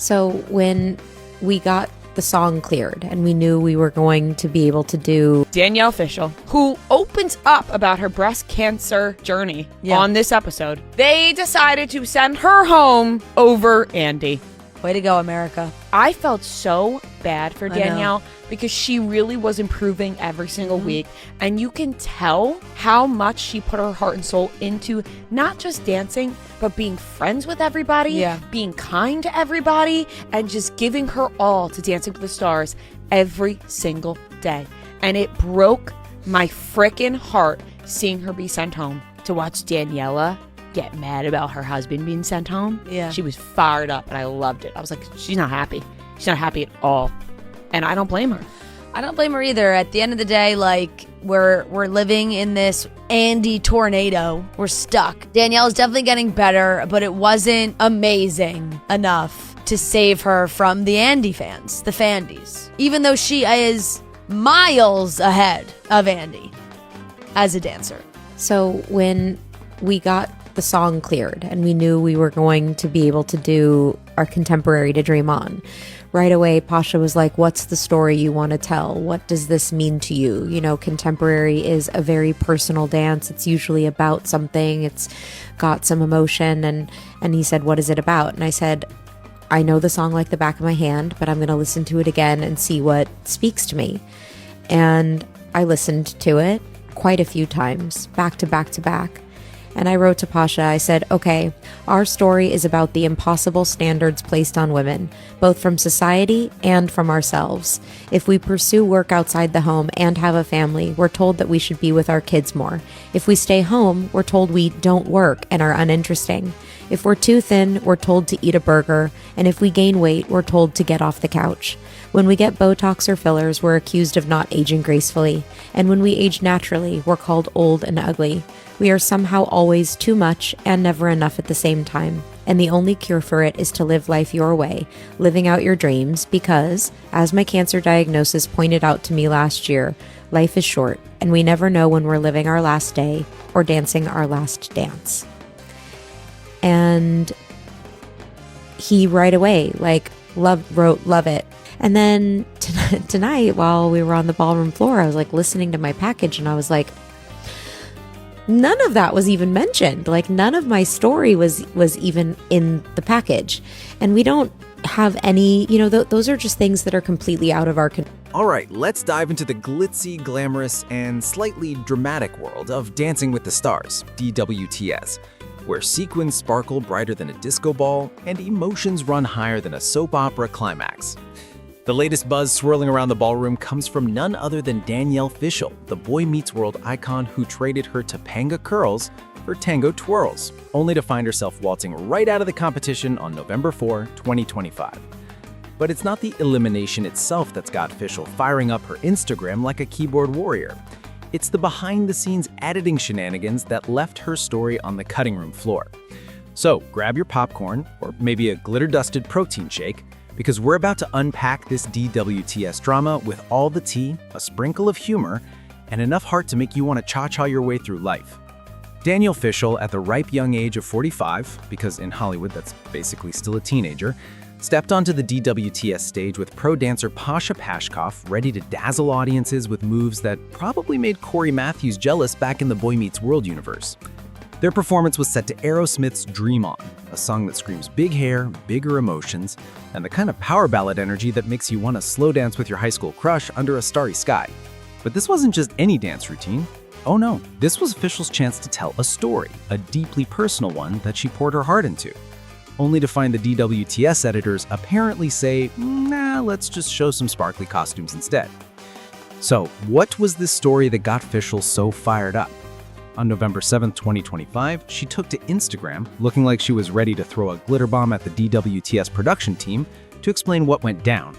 So when we got the song cleared and we knew we were going to be able to do Danielle Fishel, who opens up about her breast cancer journey on this episode, they decided to send her home over Andy. Way to go, America. I felt so bad for Danielle because she really was improving every single week. And you can tell how much she put her heart and soul into not just dancing, but being friends with everybody, being kind to everybody, and just giving her all to Dancing with the Stars every single day. And it broke my frickin' heart seeing her be sent home. To watch Daniela get mad about her husband being sent home. She was fired up and I loved it. I was like, she's not happy. She's not happy at all. And I don't blame her. I don't blame her either. At the end of the day, like, we're living in this Andy tornado. We're stuck. Danielle's definitely getting better, but it wasn't amazing enough to save her from the Andy fans, the Fandies. Even though she is miles ahead of Andy as a dancer. So when we got the song cleared and we knew we were going to be able to do our Contemporary to Dream On, right away Pasha was like, what's the story you want to tell? What does this mean to you? You know, contemporary is a very personal dance. It's usually about something. It's got some emotion. And he said, what is it about? And I said, I know the song like the back of my hand, but I'm going to listen to it again and see what speaks to me. And I listened to it quite a few times, back to back to back. And I wrote to Pasha, I said, okay, our story is about the impossible standards placed on women, both from society and from ourselves. If we pursue work outside the home and have a family, we're told that we should be with our kids more. If we stay home, we're told we don't work and are uninteresting. If we're too thin, we're told to eat a burger. And if we gain weight, we're told to get off the couch. When we get Botox or fillers, we're accused of not aging gracefully. And when we age naturally, we're called old and ugly. We are somehow always too much and never enough at the same time. And the only cure for it is to live life your way, living out your dreams, because, as my cancer diagnosis pointed out to me last year, life is short, and we never know when we're living our last day or dancing our last dance. And he right away, wrote, love it. And then tonight, while we were on the ballroom floor, I was listening to my package and I was like, none of that was even mentioned. None of my story was even in the package. And we don't have any, those are just things that are completely out of our control. All right, let's dive into the glitzy, glamorous, and slightly dramatic world of Dancing with the Stars, DWTS, where sequins sparkle brighter than a disco ball and emotions run higher than a soap opera climax. The latest buzz swirling around the ballroom comes from none other than Danielle Fishel, the Boy Meets World icon who traded her Topanga curls for tango twirls, only to find herself waltzing right out of the competition on November 4, 2025. But it's not the elimination itself that's got Fishel firing up her Instagram like a keyboard warrior. It's the behind-the-scenes editing shenanigans that left her story on the cutting room floor. So grab your popcorn, or maybe a glitter-dusted protein shake, because we're about to unpack this DWTS drama with all the tea, a sprinkle of humor, and enough heart to make you want to cha-cha your way through life. Danielle Fishel, at the ripe young age of 45, because in Hollywood that's basically still a teenager, stepped onto the DWTS stage with pro dancer Pasha Pashkov, ready to dazzle audiences with moves that probably made Corey Matthews jealous back in the Boy Meets World universe. Their performance was set to Aerosmith's Dream On, a song that screams big hair, bigger emotions, and the kind of power ballad energy that makes you want to slow dance with your high school crush under a starry sky. But this wasn't just any dance routine. Oh no, this was Fishel's chance to tell a story, a deeply personal one that she poured her heart into, only to find the DWTS editors apparently say, nah, let's just show some sparkly costumes instead. So what was this story that got Fishel so fired up? On November 7, 2025, she took to Instagram, looking like she was ready to throw a glitter bomb at the DWTS production team to explain what went down.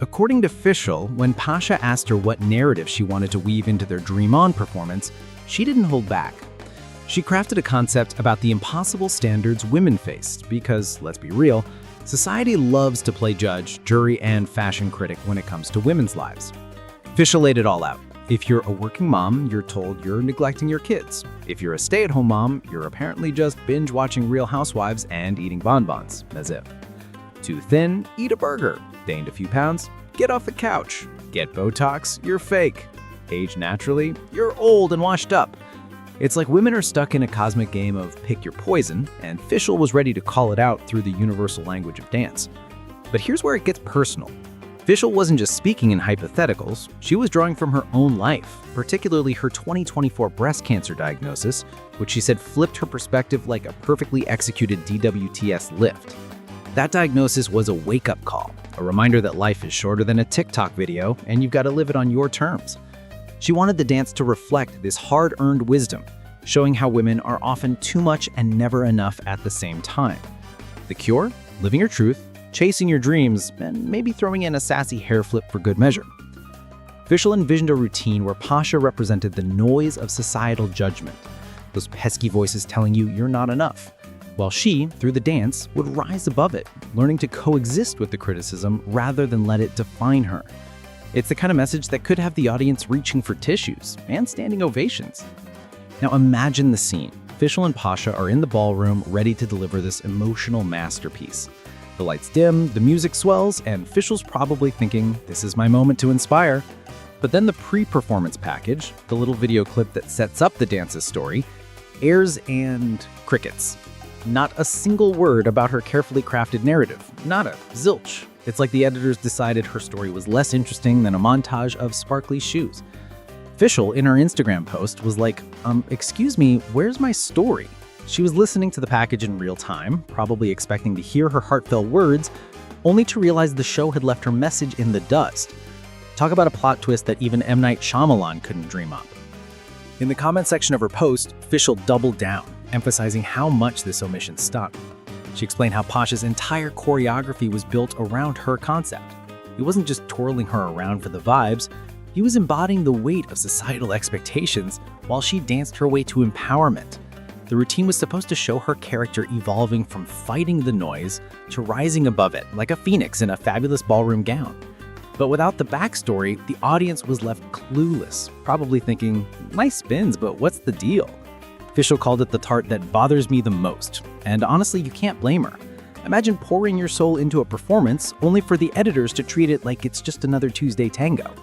According to Fishel, when Pasha asked her what narrative she wanted to weave into their Dream On performance, she didn't hold back. She crafted a concept about the impossible standards women faced because, let's be real, society loves to play judge, jury, and fashion critic when it comes to women's lives. Fishel laid it all out. If you're a working mom, you're told you're neglecting your kids. If you're a stay-at-home mom, you're apparently just binge-watching Real Housewives and eating bonbons, as if. Too thin? Eat a burger. Gained a few pounds? Get off the couch. Get Botox? You're fake. Age naturally? You're old and washed up. It's like women are stuck in a cosmic game of pick your poison, and Fishel was ready to call it out through the universal language of dance. But here's where it gets personal. Fishel wasn't just speaking in hypotheticals, she was drawing from her own life, particularly her 2024 breast cancer diagnosis, which she said flipped her perspective like a perfectly executed DWTS lift. That diagnosis was a wake-up call, a reminder that life is shorter than a TikTok video and you've got to live it on your terms. She wanted the dance to reflect this hard-earned wisdom, showing how women are often too much and never enough at the same time. The cure? Living your truth, chasing your dreams, and maybe throwing in a sassy hair flip for good measure. Fishel envisioned a routine where Pasha represented the noise of societal judgment, those pesky voices telling you you're not enough, while she, through the dance, would rise above it, learning to coexist with the criticism rather than let it define her. It's the kind of message that could have the audience reaching for tissues and standing ovations. Now imagine the scene. Fishel and Pasha are in the ballroom ready to deliver this emotional masterpiece. The lights dim, the music swells, and Fishel's probably thinking, this is my moment to inspire. But then the pre-performance package, the little video clip that sets up the dance's story, airs and crickets. Not a single word about her carefully crafted narrative. Not a zilch. It's like the editors decided her story was less interesting than a montage of sparkly shoes. Fishel, in her Instagram post, was like, excuse me, where's my story? She was listening to the package in real time, probably expecting to hear her heartfelt words, only to realize the show had left her message in the dust. Talk about a plot twist that even M. Night Shyamalan couldn't dream up. In the comment section of her post, Fishel doubled down, emphasizing how much this omission stung. She explained how Pasha's entire choreography was built around her concept. He wasn't just twirling her around for the vibes, he was embodying the weight of societal expectations while she danced her way to empowerment. The routine was supposed to show her character evolving from fighting the noise to rising above it, like a phoenix in a fabulous ballroom gown. But without the backstory, the audience was left clueless, probably thinking, nice spins, but what's the deal? Fishel called it the part that bothers me the most, and honestly, you can't blame her. Imagine pouring your soul into a performance only for the editors to treat it like it's just another Tuesday tango.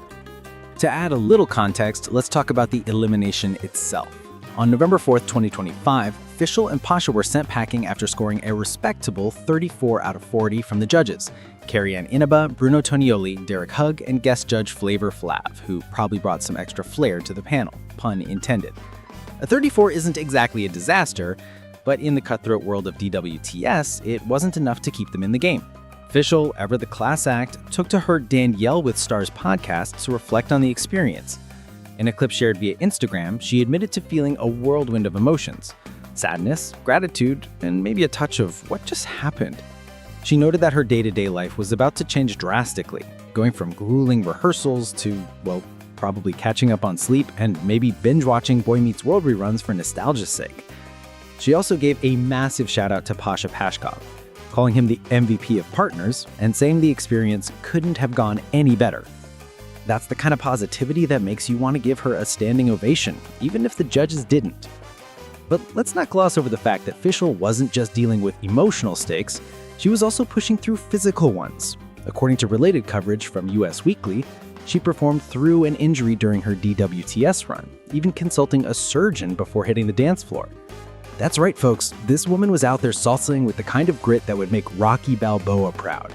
To add a little context, let's talk about the elimination itself. On November 4th, 2025, Fishel and Pasha were sent packing after scoring a respectable 34 out of 40 from the judges. Carrie-Ann Inaba, Bruno Tonioli, Derek Hugg, and guest judge Flavor Flav, who probably brought some extra flair to the panel, pun intended. A 34 isn't exactly a disaster, but in the cutthroat world of DWTS, it wasn't enough to keep them in the game. Fishel, ever the class act, took to her Danielle with Stars podcast to reflect on the experience. In a clip shared via Instagram, she admitted to feeling a whirlwind of emotions: sadness, gratitude, and maybe a touch of what just happened. She noted that her day-to-day life was about to change drastically, going from grueling rehearsals to, well, probably catching up on sleep and maybe binge-watching Boy Meets World reruns for nostalgia's sake. She also gave a massive shout-out to Pasha Pashkov, calling him the MVP of partners and saying the experience couldn't have gone any better. That's the kind of positivity that makes you want to give her a standing ovation, even if the judges didn't. But let's not gloss over the fact that Fishel wasn't just dealing with emotional stakes, she was also pushing through physical ones. According to related coverage from US Weekly, she performed through an injury during her DWTS run, even consulting a surgeon before hitting the dance floor. That's right, folks, this woman was out there salsaing with the kind of grit that would make Rocky Balboa proud.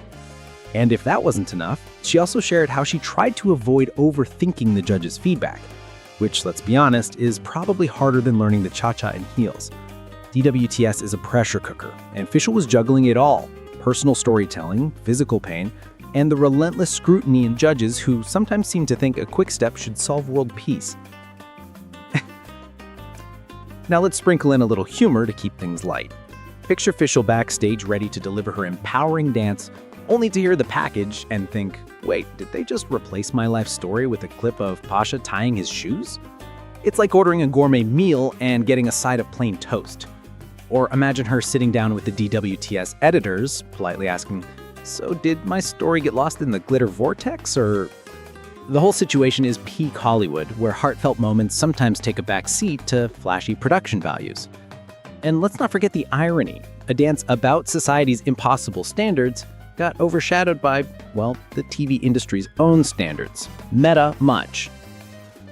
And if that wasn't enough, she also shared how she tried to avoid overthinking the judges' feedback, which, let's be honest, is probably harder than learning the cha-cha in heels. DWTS is a pressure cooker, and Fishel was juggling it all: personal storytelling, physical pain, and the relentless scrutiny in judges who sometimes seem to think a quick step should solve world peace. Now let's sprinkle in a little humor to keep things light. Picture Fishel backstage ready to deliver her empowering dance, only to hear the package and think, wait, did they just replace my life story with a clip of Pasha tying his shoes? It's like ordering a gourmet meal and getting a side of plain toast. Or imagine her sitting down with the DWTS editors, politely asking, so did my story get lost in the glitter vortex, or... The whole situation is peak Hollywood, where heartfelt moments sometimes take a back seat to flashy production values. And let's not forget the irony. A dance about society's impossible standards got overshadowed by, well, the TV industry's own standards. Meta much.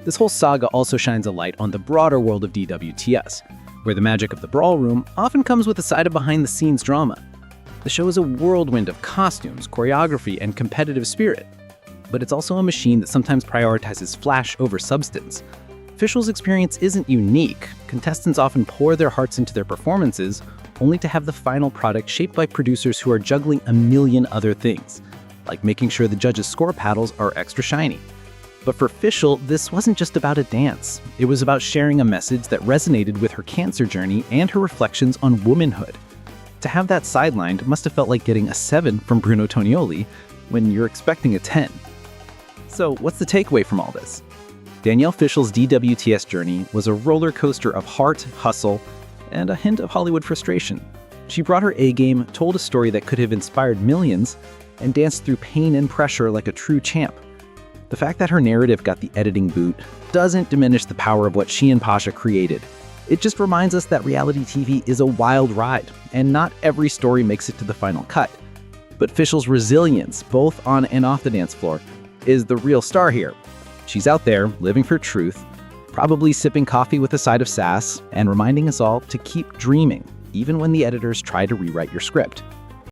This whole saga also shines a light on the broader world of DWTS, where the magic of the brawl room often comes with a side of behind-the-scenes drama. The show is a whirlwind of costumes, choreography, and competitive spirit. But it's also a machine that sometimes prioritizes flash over substance. Fishel's experience isn't unique. Contestants often pour their hearts into their performances, only to have the final product shaped by producers who are juggling a million other things, like making sure the judges' score paddles are extra shiny. But for Fishel, this wasn't just about a dance. It was about sharing a message that resonated with her cancer journey and her reflections on womanhood. To have that sidelined must have felt like getting a 7 from Bruno Tonioli when you're expecting a 10. So what's the takeaway from all this? Danielle Fishel's DWTS journey was a roller coaster of heart, hustle, and a hint of Hollywood frustration. She brought her A-game, told a story that could have inspired millions, and danced through pain and pressure like a true champ. The fact that her narrative got the editing boot doesn't diminish the power of what she and Pasha created. It just reminds us that reality TV is a wild ride, and not every story makes it to the final cut. But Fishel's resilience, both on and off the dance floor, is the real star here. She's out there, living for truth, probably sipping coffee with a side of sass, and reminding us all to keep dreaming, even when the editors try to rewrite your script.